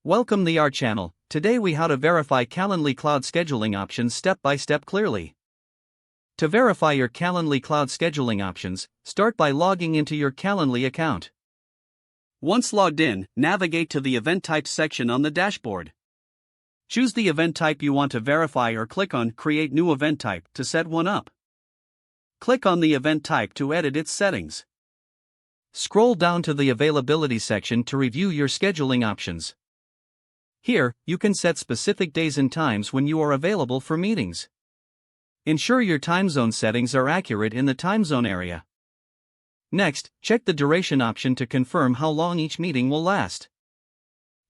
Welcome to our channel. Today we how to verify Calendly cloud scheduling options step by step clearly. To verify your Calendly cloud scheduling options, start by logging into your Calendly account. Once logged in, navigate to the event type section on the dashboard. Choose the event type you want to verify or click on Create New Event Type to set one up. Click on the event type to edit its settings. Scroll down to the Availability section to review your scheduling options. Here, you can set specific days and times when you are available for meetings. Ensure your time zone settings are accurate in the time zone area. Next, check the duration option to confirm how long each meeting will last.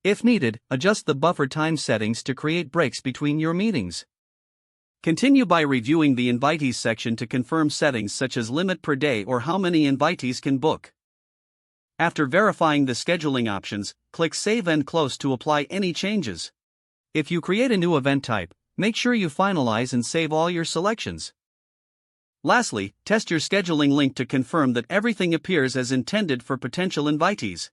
If needed, adjust the buffer time settings to create breaks between your meetings. Continue by reviewing the Invitees section to confirm settings such as limit per day or how many invitees can book. After verifying the scheduling options, click Save and Close to apply any changes. If you create a new event type, make sure you finalize and save all your selections. Lastly, test your scheduling link to confirm that everything appears as intended for potential invitees.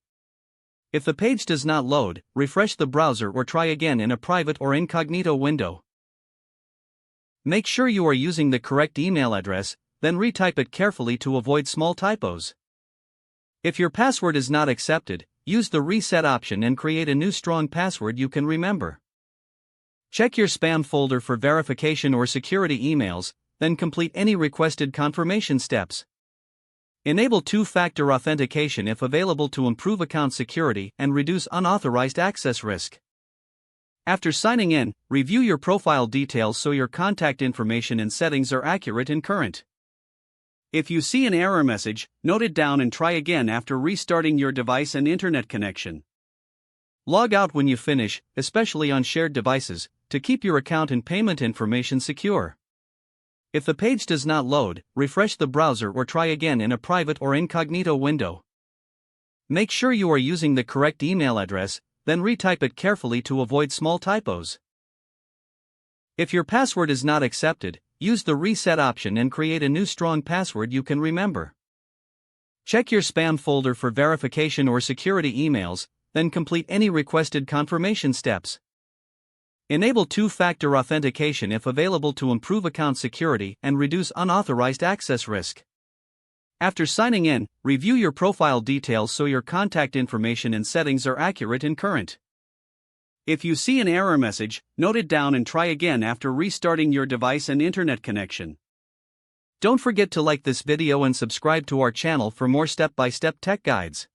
If the page does not load, refresh the browser or try again in a private or incognito window. Make sure you are using the correct email address, then retype it carefully to avoid small typos. If your password is not accepted, use the reset option and create a new strong password you can remember. Check your spam folder for verification or security emails, then complete any requested confirmation steps. Enable two-factor authentication if available to improve account security and reduce unauthorized access risk. After signing in, review your profile details so your contact information and settings are accurate and current. If you see an error message, note it down and try again after restarting your device and internet connection. Log out when you finish, especially on shared devices, to keep your account and payment information secure. If the page does not load, refresh the browser or try again in a private or incognito window. Make sure you are using the correct email address, then retype it carefully to avoid small typos. If your password is not accepted, use the reset option and create a new strong password you can remember. Check your spam folder for verification or security emails, then complete any requested confirmation steps. Enable two-factor authentication if available to improve account security and reduce unauthorized access risk. After signing in, review your profile details so your contact information and settings are accurate and current. If you see an error message, note it down and try again after restarting your device and internet connection. Don't forget to like this video and subscribe to our channel for more step-by-step tech guides.